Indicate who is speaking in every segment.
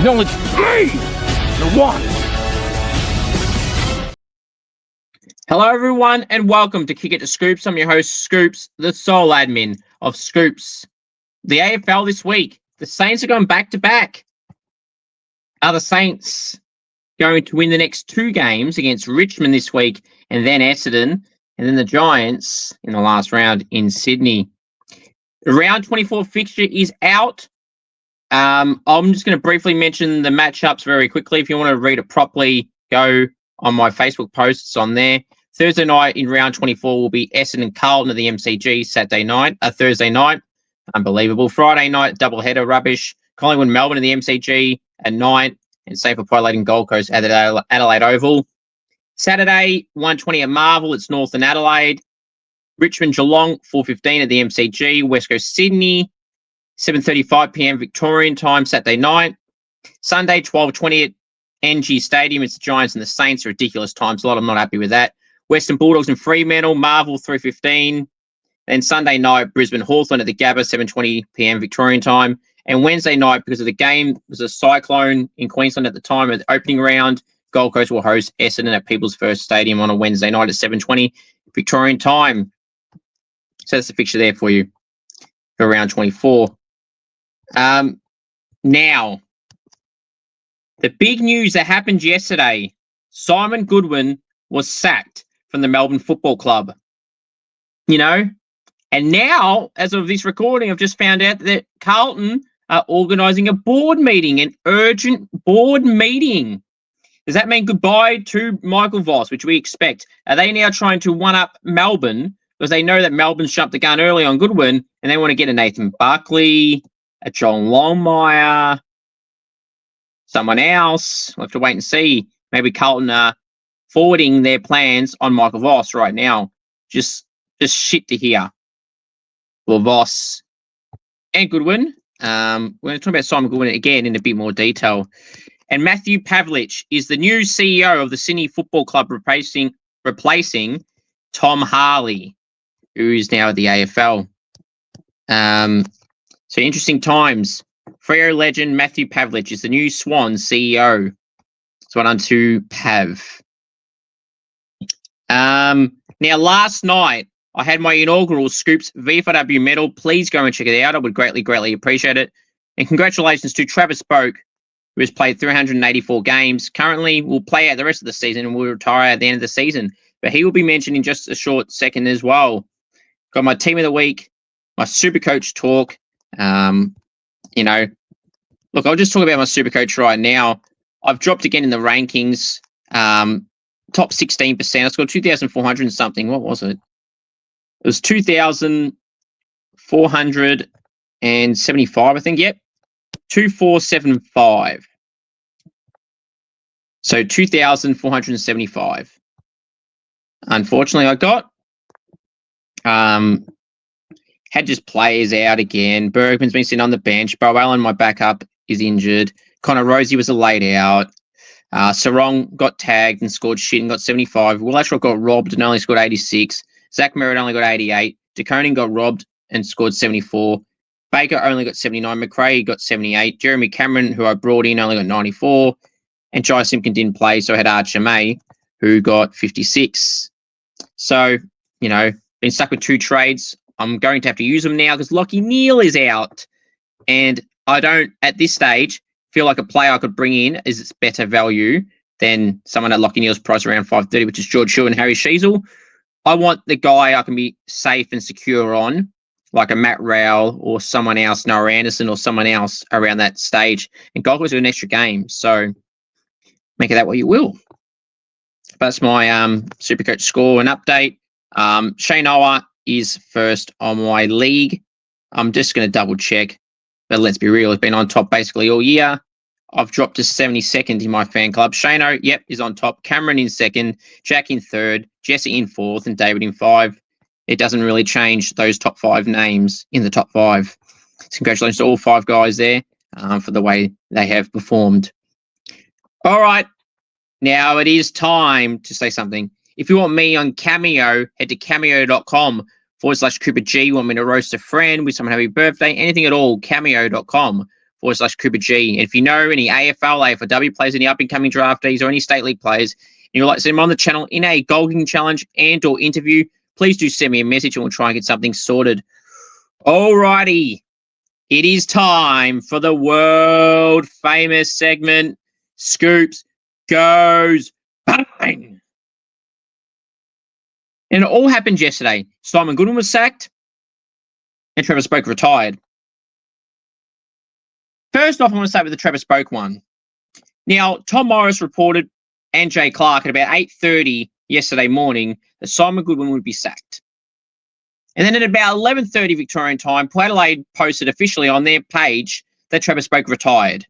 Speaker 1: Acknowledge me, the one. Hello, everyone, and welcome to Kick It to Scoops. I'm your host, Scoops, the sole admin of Scoops. The AFL this week, the Saints are going back-to-back. Are the Saints going to win the next two games against Richmond this week and then Essendon, and then the Giants in the last round in Sydney? The round 24 fixture is out. I'm just going to briefly mention the matchups very quickly. If you want to read it properly, go on my Facebook posts on there. Thursday night in round 24 will be Essendon Carlton at the MCG Thursday night. Unbelievable. Friday night, doubleheader, rubbish. Collingwood Melbourne at the MCG at 9. And same for Adelaide and Gold Coast at Adelaide Oval. Saturday, 1:20 at Marvel. It's North and Adelaide. Richmond Geelong, 4:15 at the MCG. West Coast Sydney, 7:35 p.m. Victorian time, Saturday night. Sunday, 12:20 at NG Stadium. It's the Giants and the Saints. Ridiculous time slot. I'm not happy with that. Western Bulldogs and Fremantle, Marvel, 3:15. Then Sunday night, Brisbane Hawthorn at the Gabba, 7:20 p.m. Victorian time. And Wednesday night, because of the game, was a cyclone in Queensland at the time of the opening round. Gold Coast will host Essendon at People's First Stadium on a Wednesday night at 7:20 Victorian time. So that's the fixture there for you for round 24. Now, the big news that happened yesterday, Simon Goodwin was sacked from the Melbourne Football Club. You know, and now, as of this recording, I've just found out that Carlton are organising a board meeting, an urgent board meeting. Does that mean goodbye to Michael Voss, which we expect? Are they now trying to one-up Melbourne because they know that Melbourne's jumped the gun early on Goodwin and they want to get a Nathan Buckley, a John Longmire, someone else? We'll have to wait and see. Maybe Carlton are forwarding their plans on Michael Voss right now. Just shit to hear. Well, Voss and Goodwin. We're going to talk about Simon Goodwin again in a bit more detail. And Matthew Pavlich is the new CEO of the Sydney Football Club, replacing Tom Harley, who is now at the AFL. So interesting times. Freo legend Matthew Pavlich is the new Swan CEO. So on to Pav. Now, last night, I had my inaugural Scoops VFW medal. Please go and check it out. I would greatly appreciate it. And congratulations to Travis Boak, who has played 384 games. Currently, will play out the rest of the season and will retire at the end of the season. But he will be mentioned in just a short second as well. Got my team of the week, my super coach talk. You know, look, I'll just talk about my super coach right now. I've dropped again in the rankings. Top 16%. I scored 2,400 and something. What was it? It was 2,475, I think. Yep. 2,475. So 2,475. Unfortunately, I got. Had just players out again. Bergman's been sitting on the bench. Bo Allen, my backup, is injured. Connor Rosie was a laid out. Sarong got tagged and scored shit and got 75. Will Ashrock got robbed and only scored 86. Zach Merritt only got 88. DeConing got robbed and scored 74. Baker only got 79. McRae got 78. Jeremy Cameron, who I brought in, only got 94. And Jai Simpkin didn't play, so I had Archer May, who got 56. So, you know, been stuck with two trades. I'm going to have to use them now because Lockie Neal is out. And I don't, at this stage, feel like a player I could bring in is better value than someone at Lockie Neal's price around 530, which is George Shaw and Harry Sheasel. I want the guy I can be safe and secure on, like a Matt Rowell or someone else, Noah Anderson or someone else around that stage. And Gold Coast have an extra game, so make of that what you will. That's my Supercoach score and update. Shane Ower is first on my league. I'm just going to double check, but let's be real, he's been on top basically all year. I've dropped to 72nd in my fan club. Shano, yep, is on top. Cameron in second, Jack in third, Jesse in fourth, and David in 5. It doesn't really change those top 5 names in the top 5. So congratulations to all 5 guys there for the way they have performed. All right, now it is time to say something. If you want me on Cameo, head to cameo.com/Cooper G. You want me to roast a friend, with someone happy birthday, anything at all, cameo.com facebook.com/Cooper G. And if you know any AFL, AFLW players, any up-and-coming draftees, or any state league players, and you'd like to see them on the channel in a goal kicking challenge and or interview, please do send me a message and we'll try and get something sorted. Alrighty. It is time for the world famous segment, Scoops Goes Bang. And it all happened yesterday. Simon Goodwin was sacked and Travis Boak retired. First off, I want to start with the Travis Boak one. Now, Tom Morris reported and Jay Clark at about 8:30 yesterday morning that Simon Goodwin would be sacked. And then at about 11:30 Victorian time, Port Adelaide posted officially on their page that Travis Boak retired.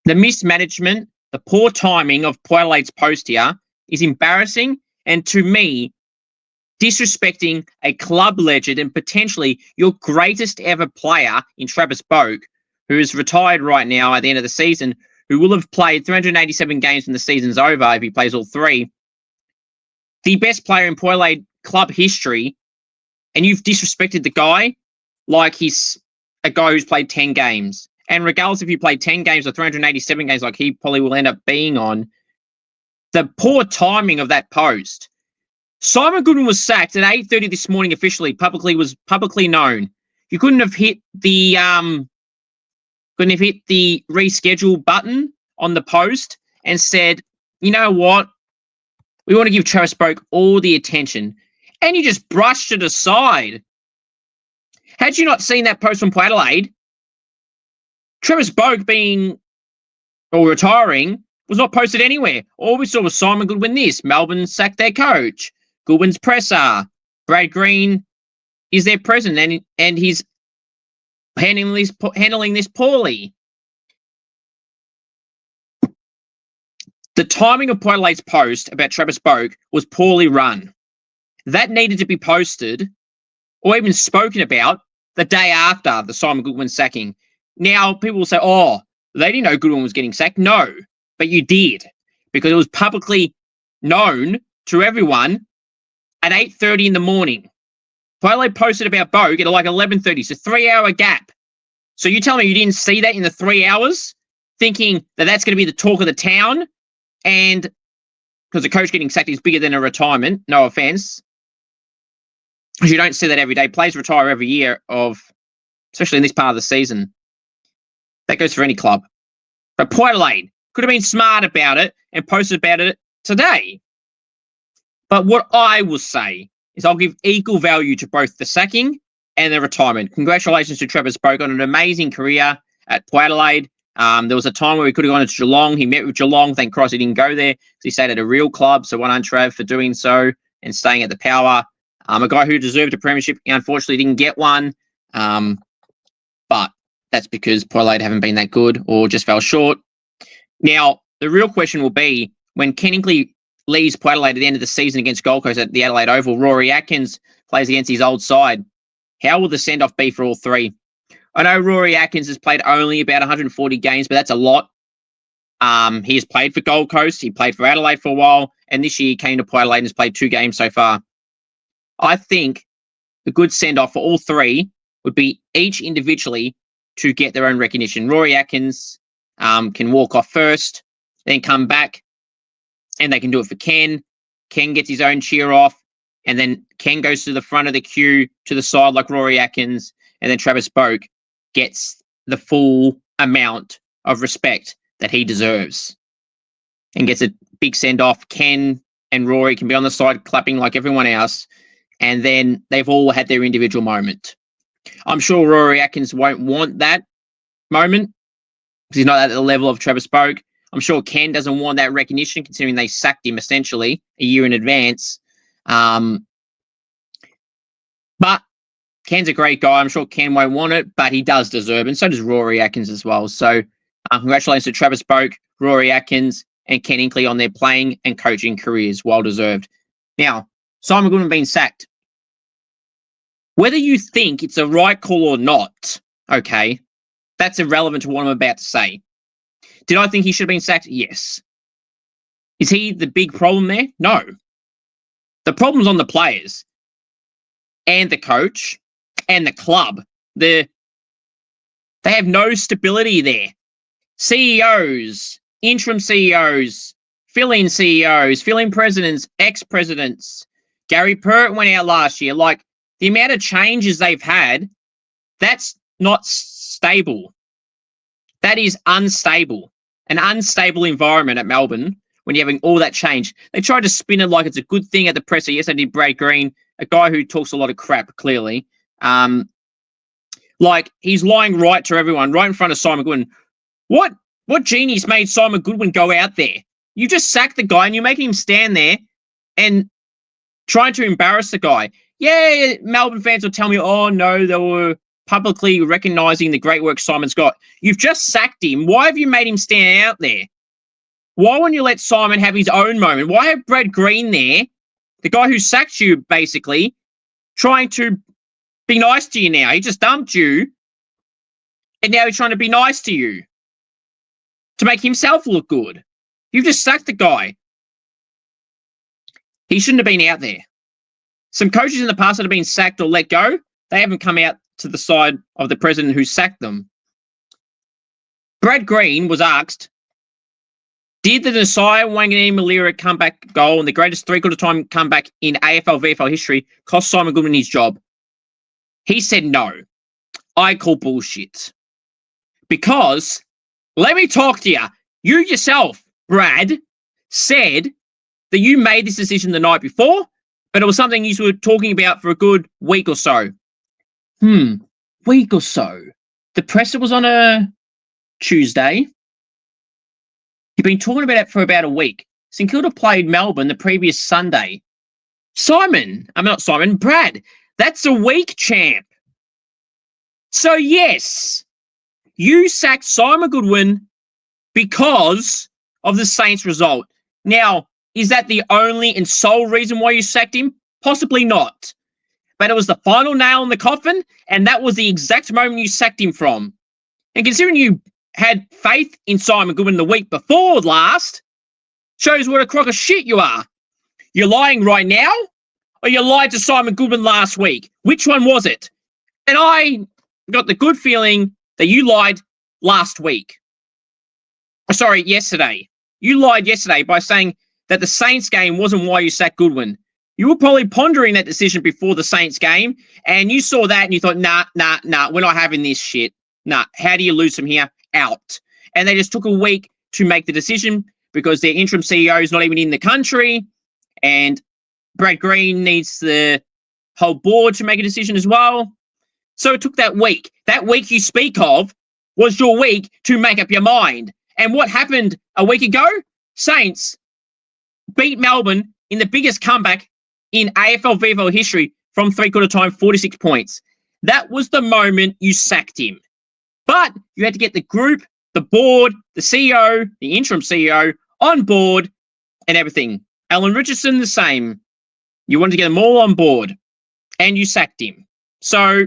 Speaker 1: The mismanagement, the poor timing of Port Adelaide's post here is embarrassing and, to me, disrespecting a club legend and potentially your greatest ever player in Travis Boak, who is retired right now at the end of the season, who will have played 387 games when the season's over if he plays all three. The best player in Port Adelaide club history, and you've disrespected the guy like he's a guy who's played 10 games. And regardless if you played 10 games or 387 games like he probably will end up being on, the poor timing of that post. Simon Goodwin was sacked at 8:30 this morning officially, publicly known. You couldn't have hit the reschedule button on the post and said, you know what? We want to give Travis Boak all the attention. And you just brushed it aside. Had you not seen that post from Port Adelaide, Travis Boak retiring was not posted anywhere. All we saw was Simon Goodwin this. Melbourne sacked their coach. Goodwin's presser. Brad Green is their president and he's handling this poorly. The timing of Port Adelaide's post about Travis Boak was poorly run. That needed to be posted or even spoken about the day after the Simon Goodwin sacking. Now, people will say, oh, they didn't know Goodwin was getting sacked. No, but you did, because it was publicly known to everyone at 8:30 in the morning. Port Adelaide posted about Boak at like 11:30, so 3-hour gap. So you tell me you didn't see that in the 3 hours, thinking that that's going to be the talk of the town, and because the coach getting sacked is bigger than a retirement, no offense. Because you don't see that every day. Players retire every year especially in this part of the season. That goes for any club. But Port Adelaide could have been smart about it and posted about it today. But what I will say is I'll give equal value to both the sacking and the retirement. Congratulations to Travis Boak on an amazing career at Port Adelaide. There was a time where he could have gone to Geelong. He met with Geelong. Thank Christ he didn't go there because he stayed at a real club. So well done, Trav, for doing so and staying at the Power. A guy who deserved a premiership, he unfortunately didn't get one. But that's because Port Adelaide haven't been that good or just fell short. Now, the real question will be when Ken Hinkley leaves Port Adelaide at the end of the season against Gold Coast at the Adelaide Oval, Rory Atkins plays against his old side. How will the send-off be for all three? I know Rory Atkins has played only about 140 games, but that's a lot. He has played for Gold Coast. He played for Adelaide for a while. And this year he came to Port Adelaide and has played 2 games so far. I think the good send-off for all three would be each individually to get their own recognition. Rory Atkins can walk off first, then come back, and they can do it for Ken. Ken gets his own cheer off, and then Ken goes to the front of the queue to the side like Rory Atkins, and then Travis Boak gets the full amount of respect that he deserves and gets a big send-off. Ken and Rory can be on the side clapping like everyone else, and then they've all had their individual moment. I'm sure Rory Atkins won't want that moment because he's not at the level of Travis Boak. I'm sure Ken doesn't want that recognition considering they sacked him essentially a year in advance. But Ken's a great guy. I'm sure Ken won't want it, but he does deserve it, and so does Rory Atkins as well. So congratulations to Travis Boak, Rory Atkins, and Ken Hinkley on their playing and coaching careers. Well deserved. Now, Simon Goodwin being sacked. Whether you think it's a right call or not, okay, that's irrelevant to what I'm about to say. Did I think he should have been sacked? Yes. Is he the big problem there? No. The problem's on the players and the coach and the club. The They have no stability there. CEOs, interim CEOs, fill-in CEOs, fill-in presidents, ex-presidents. Gary Pert went out last year. Like, the amount of changes they've had, that's not stable. That is unstable. An unstable environment at Melbourne when you're having all that change. They tried to spin it like it's a good thing at the presser. Yes, they did Brad Green, a guy who talks a lot of crap, clearly. Like, he's lying right to everyone, right in front of Simon Goodwin. What genius made Simon Goodwin go out there? You just sacked the guy and you're making him stand there and trying to embarrass the guy. Yeah, Melbourne fans will tell me, oh, no, they were publicly recognising the great work Simon's got. You've just sacked him. Why have you made him stand out there? Why won't you let Simon have his own moment? Why have Brad Green there, the guy who sacked you, basically, trying to be nice to you now? He just dumped you, and now he's trying to be nice to you to make himself look good. You've just sacked the guy. He shouldn't have been out there. Some coaches in the past that have been sacked or let go, they haven't come out to the side of the president who sacked them. Brad Green was asked, did the Nasiah Wanganeen-Malira comeback goal and the greatest three-quarter time comeback in AFL-VFL history cost Simon Goodwin his job? He said no. I call bullshit. Because, let me talk to you. You yourself, Brad, said that you made this decision the night before, but it was something you were talking about for a good week or so. Week or so. The presser was on a Tuesday. You've been talking about it for about a week. St Kilda played Melbourne the previous Sunday. Brad, that's a week, champ. So yes, you sacked Simon Goodwin because of the Saints result. Now, is that the only and sole reason why you sacked him? Possibly not. But it was the final nail in the coffin, and that was the exact moment you sacked him from. And considering you had faith in Simon Goodwin the week before last, shows what a crock of shit you are. You're lying right now, or you lied to Simon Goodwin last week? Which one was it? And I got the good feeling that you lied last week. Sorry, yesterday. You lied yesterday by saying that the Saints game wasn't why you sacked Goodwin. You were probably pondering that decision before the Saints game, and you saw that and you thought, nah, we're not having this shit. Nah, how do you lose from here? Out. And they just took a week to make the decision because their interim CEO is not even in the country, and Brad Green needs the whole board to make a decision as well. So it took that week. That week you speak of was your week to make up your mind. And what happened a week ago? Saints beat Melbourne in the biggest comeback in AFL-VFL history from three-quarter time, 46 points. That was the moment you sacked him. But you had to get the group, the board, the CEO, the interim CEO on board and everything. Alan Richardson, the same. You wanted to get them all on board and you sacked him. So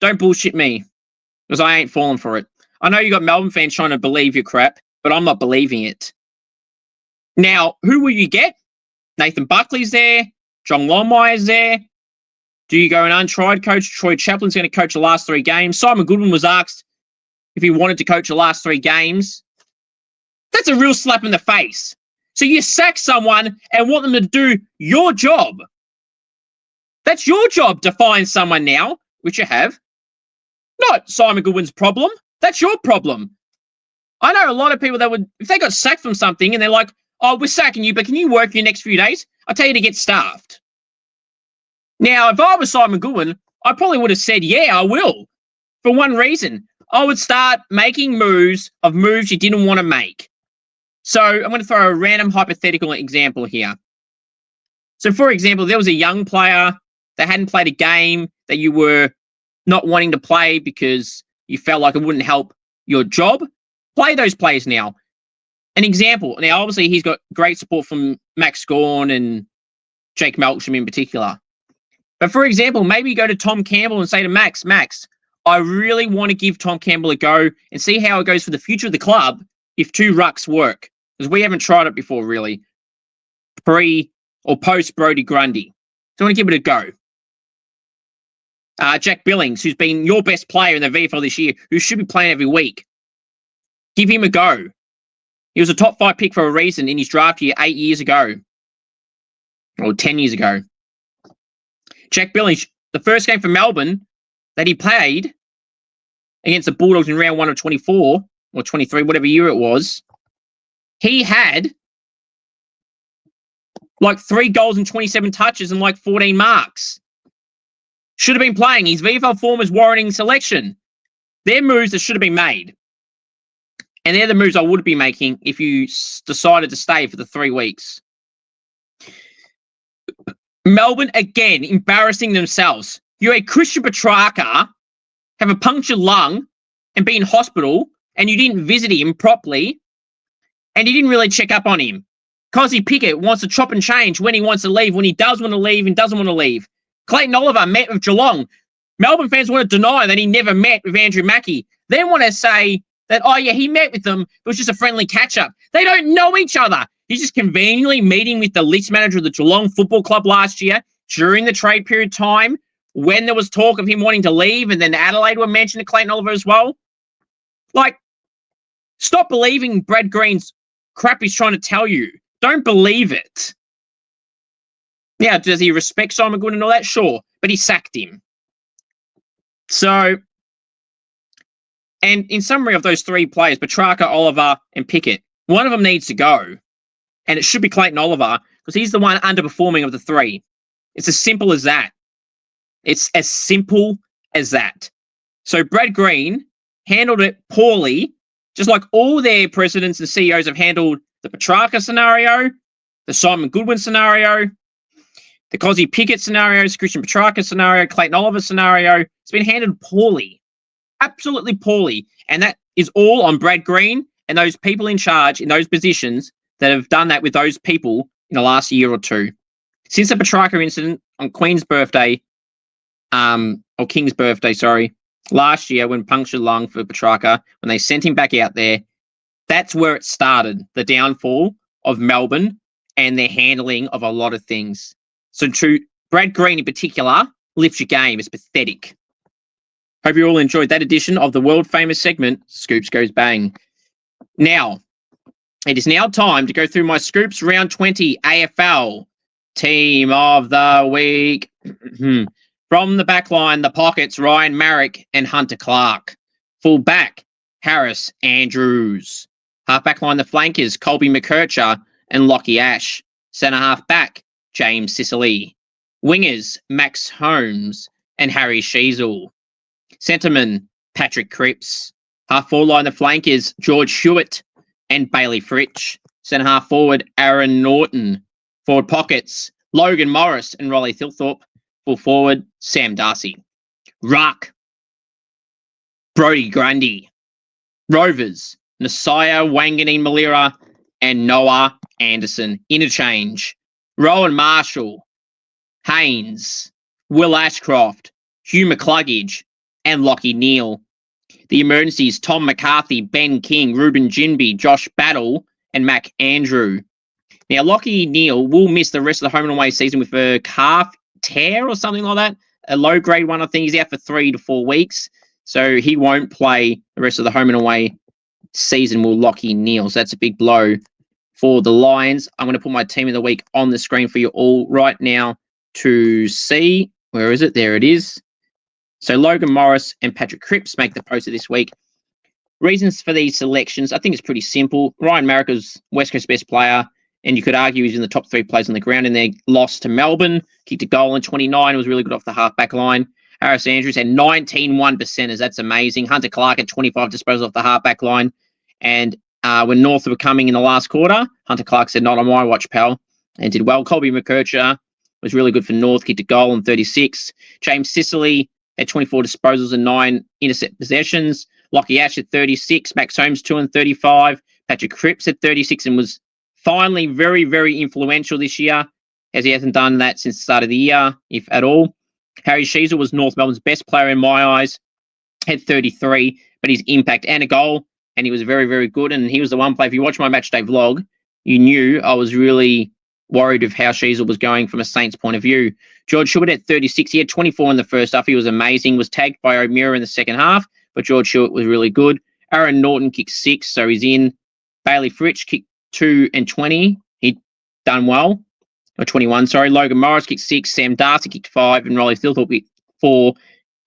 Speaker 1: don't bullshit me because I ain't falling for it. I know you got Melbourne fans trying to believe your crap, but I'm not believing it. Now, who will you get? Nathan Buckley's there. John Longmire's there. Do you go an untried coach? Troy Chaplin's going to coach the last 3 games. Simon Goodwin was asked if he wanted to coach the last 3 games. That's a real slap in the face. So you sack someone and want them to do your job. That's your job to find someone now, which you have. Not Simon Goodwin's problem. That's your problem. I know a lot of people that would, if they got sacked from something and they're like, oh, we're sacking you, but can you work your next few days? I'll tell you to get staffed. Now, if I was Simon Goodwin, I probably would have said, yeah, I will. For one reason. I would start making moves you didn't want to make. So I'm going to throw a random hypothetical example here. So, for example, there was a young player that hadn't played a game that you were not wanting to play because you felt like it wouldn't help your job. Play those players now. An example. Now, obviously, he's got great support from Max Gawn and Jake Melksham in particular. But for example, maybe you go to Tom Campbell and say to Max, I really want to give Tom Campbell a go and see how it goes for the future of the club if 2 rucks work. Because we haven't tried it before, really. Pre or post Brodie Grundy. So I want to give it a go. Jack Billings, who's been your best player in the VFL this year, who should be playing every week. Give him a go. He was a top 5 pick for a reason in his draft year 8 years ago. Or 10 years ago. Jack Billings, the first game for Melbourne that he played against the Bulldogs in round 1 of 24, or 23, whatever year it was, he had like 3 goals and 27 touches and like 14 marks. Should have been playing. His VFL form is warranting selection. They're moves that should have been made. And they're the moves I would be making if you decided to stay for the 3 weeks. Melbourne, again, embarrassing themselves. You had Christian Petrarca have a punctured lung and be in hospital, and you didn't visit him properly, and you didn't really check up on him. Cosy Pickett wants to chop and change when he wants to leave, when he does want to leave and doesn't want to leave. Clayton Oliver met with Geelong. Melbourne fans want to deny that he never met with Andrew Mackie. They want to say that, oh yeah, he met with them, it was just a friendly catch-up. They don't know each other. He's just conveniently meeting with the list manager of the Geelong Football Club last year during the trade period time when there was talk of him wanting to leave, and then Adelaide were mentioned to Clayton Oliver as well. Like, stop believing Brad Green's crap he's trying to tell you. Don't believe it. Yeah, does he respect Simon Goodwin and all that? Sure, but he sacked him. So, and in summary of those 3 players, Petrarca, Oliver, and Pickett, one of them needs to go. And it should be Clayton Oliver, because he's the one underperforming of the 3. It's as simple as that. It's as simple as that. So Brad Green handled it poorly, just like all their presidents and CEOs have handled the Petrarca scenario, the Simon Goodwin scenario, the Cosy Pickett scenario, Christian Petrarca scenario, Clayton Oliver scenario. It's been handled poorly. Absolutely poorly. And that is all on Brad Green and those people in charge in those positions that have done that with those people in the last year or 2. Since the Petrarca incident on Queen's birthday, or King's birthday, sorry, last year when punctured lung for Petrarca, when they sent him back out there, that's where it started, the downfall of Melbourne and their handling of a lot of things. So to Brad Green in particular, lift your game. It's pathetic. Hope you all enjoyed that edition of the world-famous segment, Scoops Goes Bang. Now, it is now time to go through my Scoops Round 20 AFL Team of the Week. From the back line, the pockets, Ryan Marrick and Hunter Clark. Full back, Harris Andrews. Half back line, the flankers, Colby McKercher and Lockie Ash. Centre half back, James Sicily. Wingers, Max Holmes and Harry Sheasel. Centreman, Patrick Cripps. Half forward line, the flankers, George Hewitt and Bailey Fritsch. Centre half forward, Aaron Norton. Forward pockets, Logan Morris and Rolly Thilthorpe. Full forward, Sam Darcy. Ruck, Brodie Grundy. Rovers, Nasiah Wanganeen Malira and Noah Anderson. Interchange, Rowan Marshall, Haynes, Will Ashcroft, Hugh McCluggage and Lockie Neal. The emergencies, Tom McCarthy, Ben King, Ruben Ginby, Josh Battle and Mac Andrew. Now, Lockie Neal will miss the rest of the home and away season with a calf tear or something like that. A low-grade one, I think. He's out for 3 to 4 weeks. So he won't play the rest of the home and away season, will Lockie Neal. So that's a big blow for the Lions. I'm going to put my team of the week on the screen for you all right now to see. Where is it? There it is. So Logan Morris and Patrick Cripps make the poster this week. Reasons for these selections, I think it's pretty simple. Ryan Marrick is West Coast best player, and you could argue he's in the top 3 players on the ground in their loss to Melbourne. Kicked a goal in 29, was really good off the half-back line. Harris Andrews had 19 1%ers. That's amazing. Hunter Clark had 25 disposals off the half-back line. And when North were coming in the last quarter, Hunter Clark said, not on my watch, pal, and did well. Colby McKercher was really good for North, kicked a goal in 36. James Sicily had 24 disposals and 9 intercept possessions. Lockie Ash at 36. Max Holmes 2 and 35. Patrick Cripps at 36 and was finally very, very influential this year, as he hasn't done that since the start of the year, if at all. Harry Sheasel was North Melbourne's best player in my eyes, had 33, but his impact and a goal, and he was very, very good. And he was the one player, if you watch my matchday vlog, you knew I was really worried of how Sheasel was going from a Saints point of view. George Hewitt at 36. He had 24 in the first half. He was amazing. Was tagged by O'Meara in the second half, but George Hewitt was really good. Aaron Norton kicked 6, so he's in. Bailey Fritsch kicked 2 and 20. He'd done well. Or 21, sorry. Logan Morris kicked 6. Sam Darcy kicked 5. And Riley Thilthorpe kicked 4.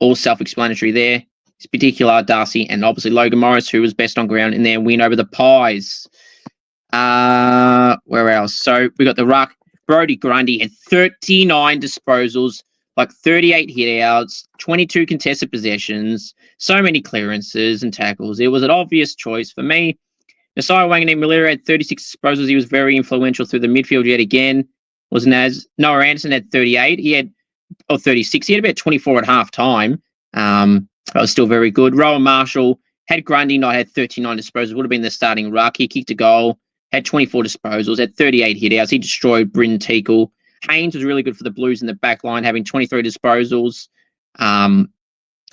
Speaker 1: All self-explanatory there. It's particular Darcy and obviously Logan Morris, who was best on ground in their win over the Pies. Where else? So we got the ruck. Brodie Grundy had 39 disposals, like 38 hit-outs, 22 contested possessions, so many clearances and tackles. It was an obvious choice for me. Nasiah Wanganeen-Malira had 36 disposals. He was very influential through the midfield yet again. Wasn't as Noah Anderson had 38. He had 36. He had about 24 at half time. That was still very good. Rowan Marshall had Grundy not had 39 disposals. Would have been the starting ruck. He kicked a goal. Had 24 disposals, had 38 hit-outs. He destroyed Bryn Teakle. Haynes was really good for the Blues in the back line, having 23 disposals and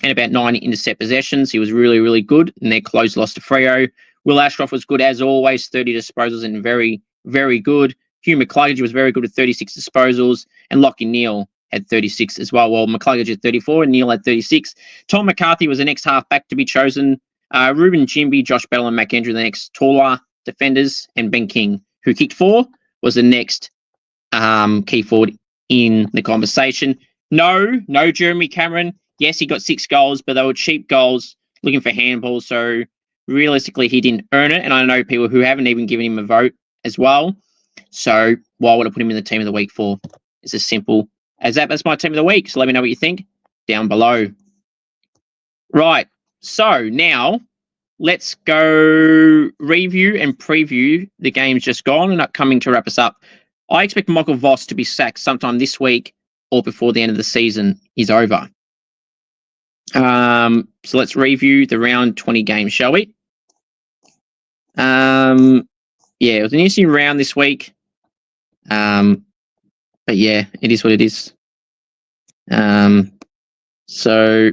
Speaker 1: about 9 intercept possessions. He was really, really good, and their close loss to Freo. Will Ashcroft was good as always, 30 disposals and very, very good. Hugh McCluggage was very good with 36 disposals, and Lachie Neale had 36 as well. Well, McCluggage had 34 and Neale had 36. Tom McCarthy was the next half-back to be chosen. Ruben Jimby, Josh Bell and Mac Andrew, the next taller defenders, and Ben King, who kicked 4, was the next key forward in the conversation. No Jeremy Cameron. Yes, he got 6 goals, but they were cheap goals looking for handballs. So realistically, he didn't earn it. And I know people who haven't even given him a vote as well. So why would I put him in the team of the week for? It's as simple as that. That's my team of the week. So let me know what you think down below. Right. So now let's go review and preview the games just gone and upcoming to wrap us up. I expect Michael Voss to be sacked sometime this week or before the end of the season is over. So let's review the round 20 games, shall we? Yeah, it was an interesting round this week. But yeah, it is what it is. So,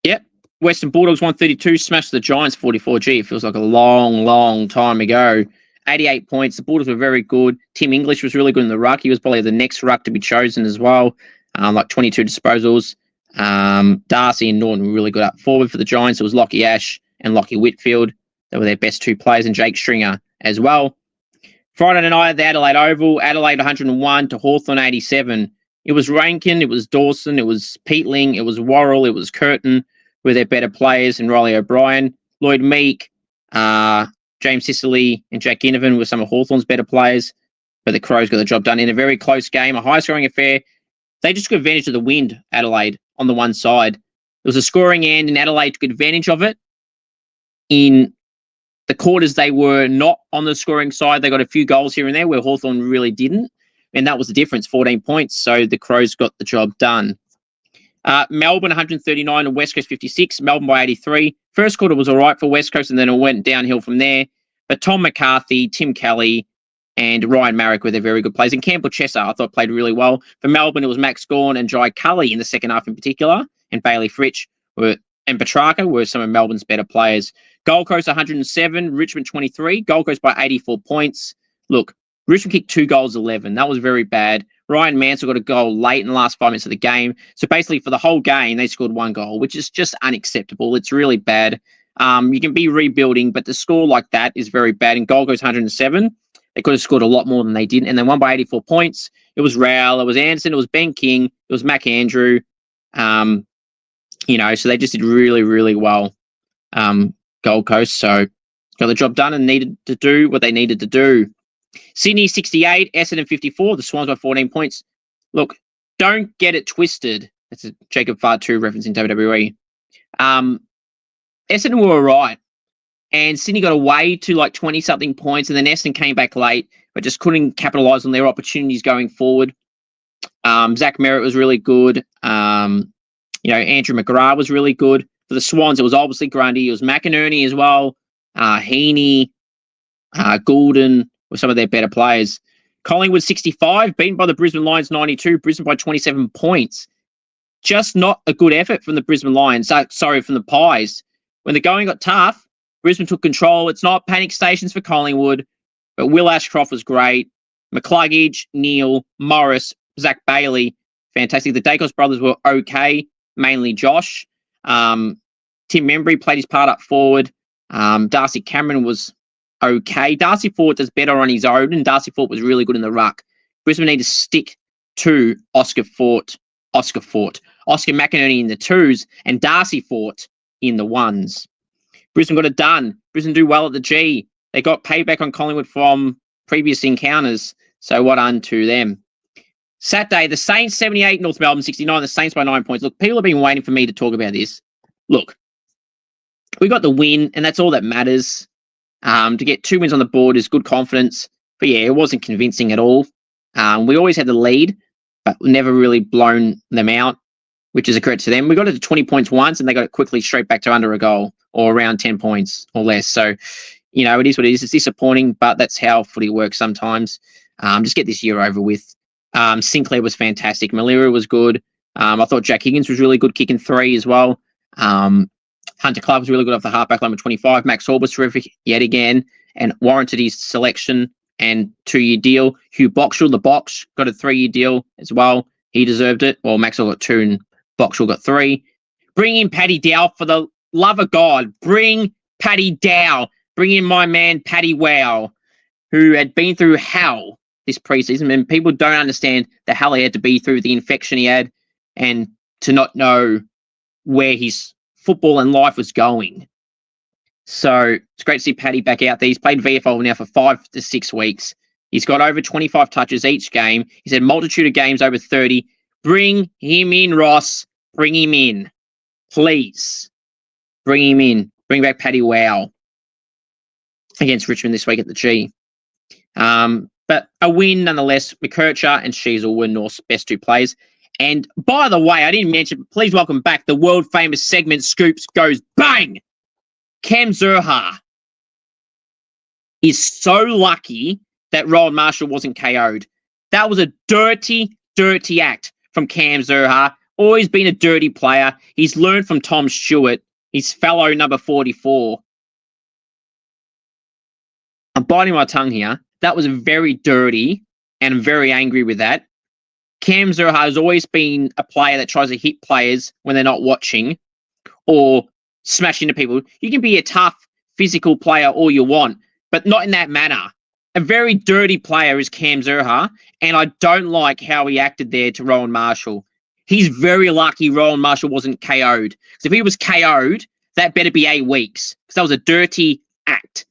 Speaker 1: yep. Western Bulldogs 132 smashed the Giants 44G. It feels like a long time ago. 88 points. The Bulldogs were very good. Tim English was really good in the ruck. He was probably the next ruck to be chosen as well. Like 22 disposals. Darcy and Norton were really good up forward for the Giants. It was Lockie Ash and Lockie Whitfield. They were their best 2 players, and Jake Stringer as well. Friday night at the Adelaide Oval, Adelaide 101 to Hawthorn 87. It was Rankin, it was Dawson, it was Peatling, it was Worrell, it was Curtin, were their better players, and Riley O'Brien. Lloyd Meek, James Sicily, and Jack Ginnivan were some of Hawthorn's better players, but the Crows got the job done in a very close game, a high-scoring affair. They just took advantage of the wind, Adelaide, on the one side. It was a scoring end, and Adelaide took advantage of it. In the quarters, they were not on the scoring side. They got a few goals here and there where Hawthorn really didn't, and that was the difference, 14 points. So the Crows got the job done. Melbourne 139 and West Coast 56. Melbourne by 83. First quarter was all right for West Coast, and then it went downhill from there. But Tom McCarthy, Tim Kelly, and Ryan Marrick were their very good players. And Campbell Chesser, I thought, played really well. For Melbourne, it was Max Gawn and Jai Cully in the second half in particular, and Bailey Fritsch and Petrarca were some of Melbourne's better players. Gold Coast 107, Richmond 23. Gold Coast by 84 points. Look, Richmond kicked 2 goals, 11. That was very bad. Ryan Mansell got a goal late in the last 5 minutes of the game. So basically for the whole game, they scored 1 goal, which is just unacceptable. It's really bad. You can be rebuilding, but the score like that is very bad. And Gold Coast 107, they could have scored a lot more than they did. And they won by 84 points. It was Rowell, it was Anderson, it was Ben King, it was Mac Andrew. So they just did really, really well. Gold Coast, so got the job done and needed to do what they needed to do. Sydney 68, Essendon 54, the Swans by 14 points. Look, don't get it twisted. That's a Jacob Fatu reference in WWE. Essendon were all right, and Sydney got away to like 20-something points, and then Essendon came back late, but just couldn't capitalise on their opportunities going forward. Zach Merritt was really good. Andrew McGrath was really good. For the Swans, it was obviously Grundy. It was McInerney as well. Heaney, Goulden were some of their better players. Collingwood 65, beaten by the Brisbane Lions 92. Brisbane by 27 points. Just not a good effort from the Brisbane Lions. From the Pies. When the going got tough, Brisbane took control. It's not panic stations for Collingwood, but Will Ashcroft was great. McCluggage, Neil, Morris, Zach Bailey, fantastic. The Dacos brothers were okay, mainly Josh. Tim Membry played his part up forward. Darcy Cameron was okay. Darcy Fort does better on his own, and Darcy Fort was really good in the ruck. Brisbane need to stick to Oscar McInerney in the twos, and Darcy Fort in the ones. Brisbane got it done. Brisbane do well at the G. They got payback on Collingwood from previous encounters, so what done to them. Saturday, the Saints 78, North Melbourne 69, the Saints by 9 points. Look, people have been waiting for me to talk about this. Look, we got the win, and that's all that matters. To get 2 wins on the board is good confidence, but yeah, it wasn't convincing at all. We always had the lead, but never really blown them out, which is a credit to them. We got it to 20 points once, and they got it quickly straight back to under a goal or around 10 points or less. So, you know, it is what it is. It's disappointing, but that's how footy works sometimes. Just get this year over with. Sinclair was fantastic. Malira was good. I thought Jack Higgins was really good, kicking 3 as well. Hunter Clark was really good off the halfback line with 25. Max Hall was terrific yet again and warranted his selection and 2-year deal. Hugh Boxall, the box, got a 3-year deal as well. He deserved it. Well, Maxwell got 2 and Boxall got 3. Bring in Paddy Dow, for the love of God. Bring Paddy Dow. Bring in my man, Paddy Wow, who had been through hell this preseason. And people don't understand the hell he had to be through, the infection he had, and to not know where his football and life was going. So it's great to see Paddy back out there. He's played VFL now for 5 to 6 weeks. He's got over 25 touches each game. He's had multitude of games over 30. Bring him in, Ross. Bring him in. Please. Bring him in. Bring back Paddy Wow against Richmond this week at the G. But a win nonetheless. McKercher and Sheasel were North's best 2 players. And by the way, I didn't mention, but please welcome back the world famous segment Scoops Goes Bang. Cam Zuuhaar is so lucky that Rowan Marshall wasn't KO'd. That was a dirty, dirty act from Cam Zuuhaar. Always been a dirty player. He's learned from Tom Stewart, his fellow number 44. I'm biting my tongue here. That was very dirty, and I'm very angry with that. Cam Zuuhaar has always been a player that tries to hit players when they're not watching or smash into people. You can be a tough, physical player all you want, but not in that manner. A very dirty player is Cam Zuuhaar, and I don't like how he acted there to Rowan Marshall. He's very lucky Rowan Marshall wasn't KO'd. Because if he was KO'd, that better be 8 weeks. Because that was a dirty act.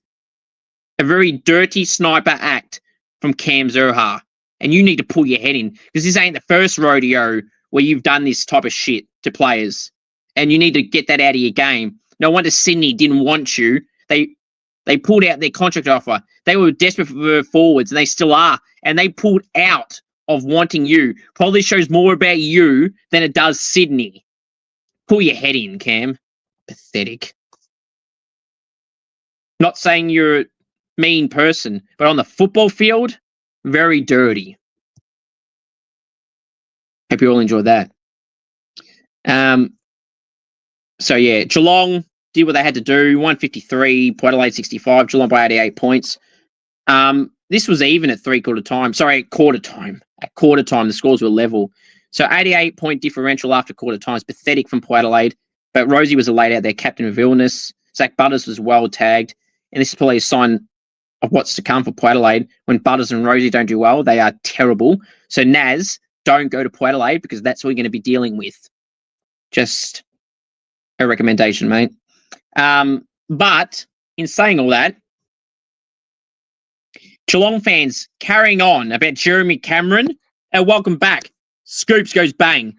Speaker 1: A very dirty sniper act from Cam Zuuhaar. And you need to pull your head in. Because this ain't the first rodeo where you've done this type of shit to players. And you need to get that out of your game. No wonder Sydney didn't want you. They pulled out their contract offer. They were desperate for forwards, and they still are. And they pulled out of wanting you. Probably shows more about you than it does Sydney. Pull your head in, Cam. Pathetic. Not saying you're a mean person, but on the football field, very dirty. Hope you all enjoyed that. So yeah, Geelong did what they had to do. 153, Port Adelaide 65. Geelong by 88 points. This was even at quarter time. At quarter time, the scores were level. So 88-point differential after quarter time is pathetic from Port Adelaide. But Rosie was laid out there, captain of illness. Zach Butters was well tagged. And this is probably a sign of what's to come for Port Adelaide. When Butters and Rosie don't do well, they are terrible. So Naz, don't go to Port Adelaide because that's what you're going to be dealing with. Just a recommendation, mate. But in saying all that, Geelong fans carrying on about Jeremy Cameron. Welcome back. Scoops Goes Bang.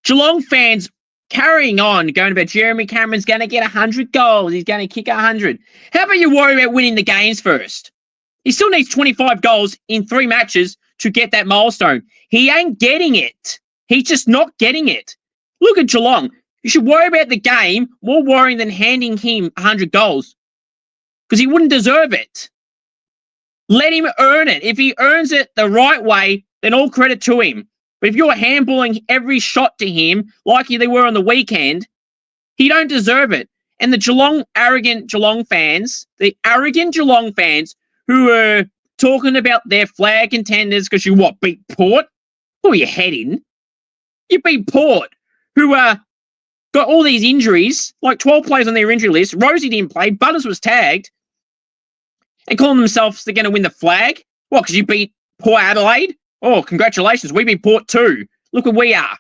Speaker 1: Geelong fans carrying on going about Jeremy Cameron's going to get 100 goals. He's going to kick 100. How about you worry about winning the games first? He still needs 25 goals in 3 matches to get that milestone. He ain't getting it. He's just not getting it. Look at Geelong. You should worry about the game more worrying than handing him 100 goals because he wouldn't deserve it. Let him earn it. If he earns it the right way, then all credit to him. But if you're handballing every shot to him like they were on the weekend, he don't deserve it. And the arrogant Geelong fans who were talking about their flag contenders because you beat Port? Pull your head in. You beat Port, who got all these injuries, like 12 players on their injury list. Rosie didn't play. Butters was tagged. And calling themselves they're going to win the flag. What, because you beat Port Adelaide? Oh, congratulations. We beat Port too. Look where we are.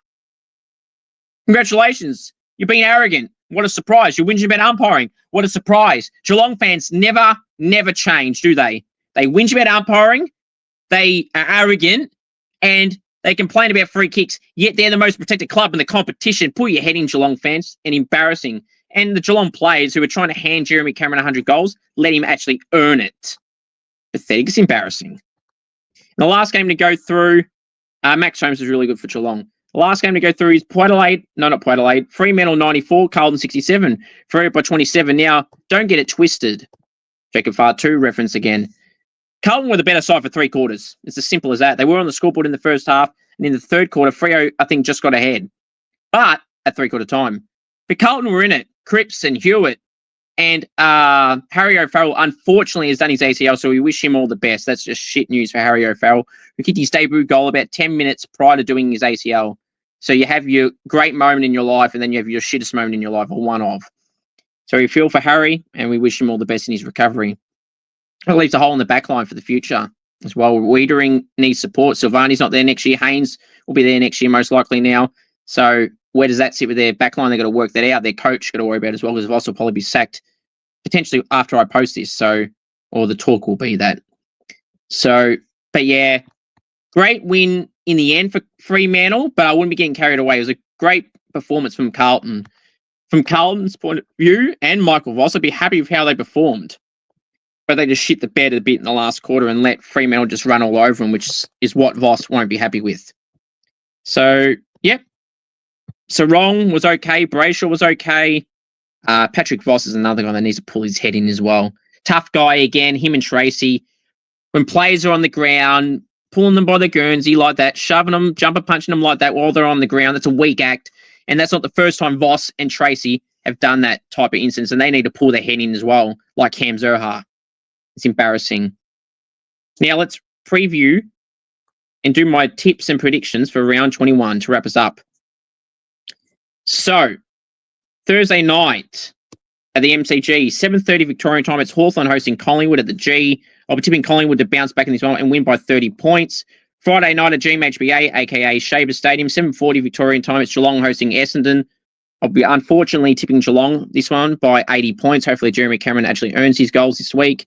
Speaker 1: Congratulations. You're being arrogant. What a surprise. You're whinging about umpiring. What a surprise. Geelong fans never change, do they? They whinge about umpiring. They are arrogant. And they complain about free kicks. Yet they're the most protected club in the competition. Pull your head in, Geelong fans. And embarrassing. And the Geelong players who are trying to hand Jeremy Cameron 100 goals, let him actually earn it. Pathetic. It's embarrassing. The last game to go through, Max Holmes was really good for Geelong. The last game to go through is Fremantle 94, Carlton 67, Freo by 27. Now, don't get it twisted. Jacob Farr 2 reference again. Carlton were the better side for 3 quarters. It's as simple as that. They were on the scoreboard in the first half, and in the third quarter, Freo, I think, just got ahead. But at 3-quarter time. But Carlton were in it. Cripps and Hewitt. And Harry O'Farrell, unfortunately, has done his ACL, so we wish him all the best. That's just shit news for Harry O'Farrell, who kicked his debut goal about 10 minutes prior to doing his ACL. So you have your great moment in your life, and then you have your shittest moment in your life, or one of. So we feel for Harry, and we wish him all the best in his recovery. It leaves a hole in the back line for the future as well. Wiedering needs support. Silvani's not there next year. Haynes will be there next year, most likely now. So where does that sit with their back line? They've got to work that out. Their coach got to worry about it as well, because Voss will probably be sacked potentially after I post this. So, or the talk will be that. So, but yeah, great win in the end for Fremantle, but I wouldn't be getting carried away. It was a great performance from Carlton. From Carlton's point of view and Michael Voss, I'd be happy with how they performed. But they just shit the bed a bit in the last quarter and let Fremantle just run all over them, which is what Voss won't be happy with. So, yep. Sarong was okay. Brayshaw was okay. Patrick Voss is another guy that needs to pull his head in as well. Tough guy again, him and Tracy. When players are on the ground, pulling them by the Guernsey like that, shoving them, jumper punching them like that while they're on the ground, that's a weak act. And that's not the first time Voss and Tracy have done that type of instance, and they need to pull their head in as well, like Cam Zuuhaar. It's embarrassing. Now let's preview and do my tips and predictions for round 21 to wrap us up. So, Thursday night at the MCG, 7:30 Victorian time. It's Hawthorn hosting Collingwood at the G. I'll be tipping Collingwood to bounce back in this one and win by 30 points. Friday night at GMHBA, aka Shaver Stadium, 7:40 Victorian time. It's Geelong hosting Essendon. I'll be unfortunately tipping Geelong this one by 80 points. Hopefully Jeremy Cameron actually earns his goals this week.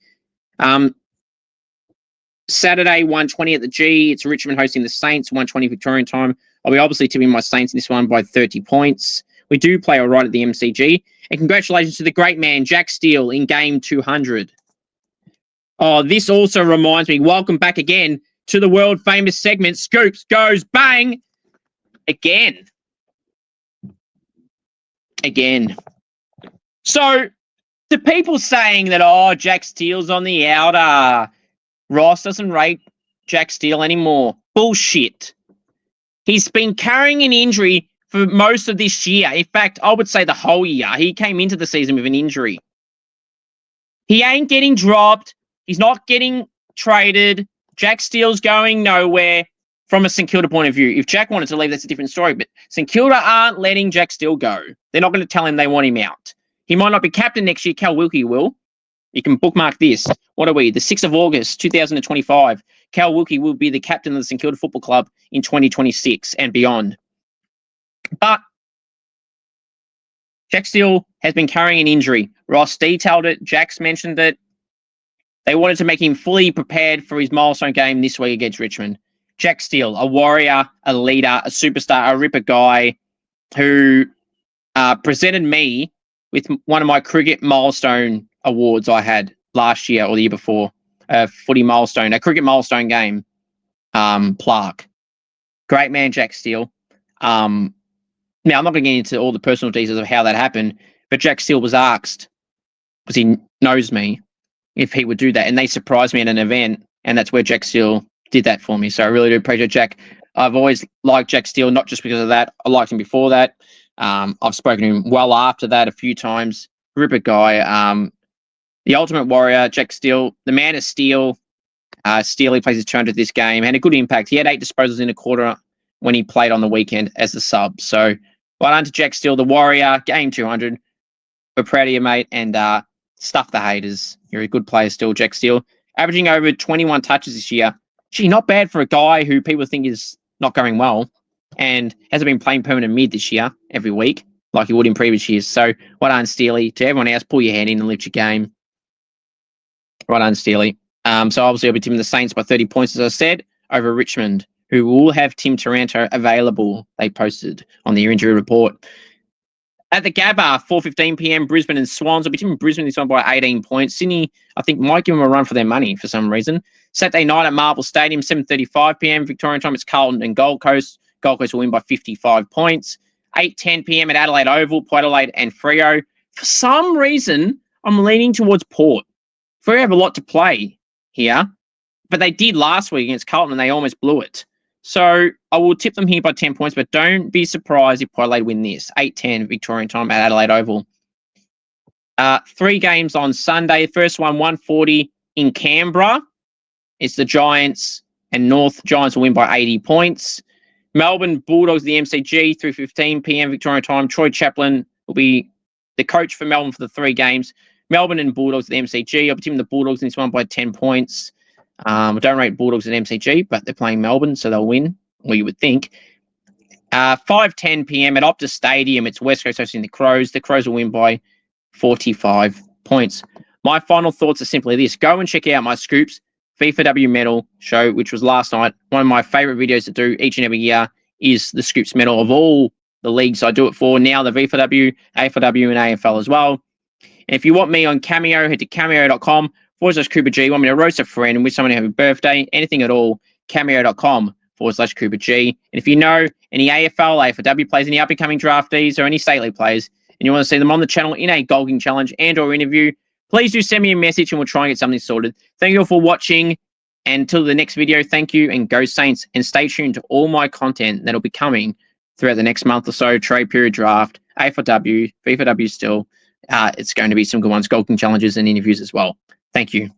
Speaker 1: Saturday, 1:20 at the G. It's Richmond hosting the Saints, 1:20 Victorian time. I'll be obviously tipping my Saints in this one by 30 points. We do play all right at the MCG. And congratulations to the great man, Jack Steele, in game 200. Oh, this also reminds me, welcome back again to the world-famous segment, Scoops Goes Bang, again. So, the people saying that, Jack Steele's on the outer, Ross doesn't rate Jack Steele anymore. Bullshit. He's been carrying an injury for most of this year. In fact, I would say the whole year. He came into the season with an injury. He ain't getting dropped. He's not getting traded. Jack Steele's going nowhere from a St Kilda point of view. If Jack wanted to leave, that's a different story. But St Kilda aren't letting Jack Steele go. They're not going to tell him they want him out. He might not be captain next year. Cal Wilkie will. You can bookmark this. What are we? The 6th of August, 2025. Cal Wilkie will be the captain of the St Kilda Football Club in 2026 and beyond. But Jack Steele has been carrying an injury. Ross detailed it. Jack's mentioned it. They wanted to make him fully prepared for his milestone game this week against Richmond. Jack Steele, a warrior, a leader, a superstar, a ripper guy who presented me with one of my cricket milestone awards I had last year or the year before. A footy milestone, a cricket milestone game plaque. Great man, Jack Steele. Now, I'm not going to get into all the personal details of how that happened, but Jack Steele was asked, because he knows me, if he would do that. And they surprised me at an event, and that's where Jack Steele did that for me. So I really do appreciate Jack. I've always liked Jack Steele, not just because of that. I liked him before that. I've spoken to him well after that a few times. Ripper guy. The ultimate warrior, Jack Steele, the man of steel. Steele plays his 200th this game. Had a good impact. He had 8 disposals in a quarter when he played on the weekend as the sub. So well done to Jack Steele, the Warrior. Game 200. We're proud of you, mate. And stuff the haters. You're a good player still, Jack Steele. Averaging over 21 touches this year. Gee, not bad for a guy who people think is not going well and hasn't been playing permanent mid this year every week like he would in previous years. So well done, Steely. To everyone else, pull your hand in and lift your game. Well done, Steely. So obviously I'll be tipping the Saints by 30 points, as I said, over Richmond, who will have Tim Taranto available, they posted on their injury report. At the Gabba, 4:15 p.m, Brisbane and Swans. I'll be tipping Brisbane this one by 18 points. Sydney, I think, might give them a run for their money for some reason. Saturday night at Marvel Stadium, 7:35 p.m, Victorian time, it's Carlton and Gold Coast. Gold Coast will win by 55 points. 8:10 p.m. at Adelaide Oval, Port Adelaide and Freo. For some reason, I'm leaning towards Port. Freo have a lot to play here, but they did last week against Carlton and they almost blew it. So I will tip them here by 10 points, but don't be surprised if Port Adelaide win this. 8:10 Victorian time at Adelaide Oval. 3 games on Sunday. First one, 1:40 in Canberra. It's the Giants and North. Giants will win by 80 points. Melbourne Bulldogs, the MCG, 3:15 p.m. Victorian time. Troy Chaplin will be the coach for Melbourne for the 3 games. Melbourne and Bulldogs at the MCG. I'll be tipping the Bulldogs in this one by 10 points. I don't rate Bulldogs at MCG, but they're playing Melbourne, so they'll win, or you would think. 5:10 p.m. at Optus Stadium. It's West Coast hosting the Crows. The Crows will win by 45 points. My final thoughts are simply this. Go and check out my Scoops FIFA medal show, which was last night. One of my favourite videos to do each and every year is the Scoops medal of all the leagues I do it for. Now the VFW, AFLW, and AFL as well. And if you want me on Cameo, head to cameo.com/Cooper G. Want me to roast a friend and wish someone to have a birthday, anything at all, cameo.com/Cooper G. And if you know any AFL, AFLW players, any up-and-coming draftees, or any state league players, and you want to see them on the channel in a Golging Challenge and or interview, please do send me a message and we'll try and get something sorted. Thank you all for watching. And until the next video, thank you and go Saints. And stay tuned to all my content that'll be coming throughout the next month or so. Trade period draft, AFLW, VFW still. It's going to be some good ones, Golging Challenges and interviews as well. Thank you.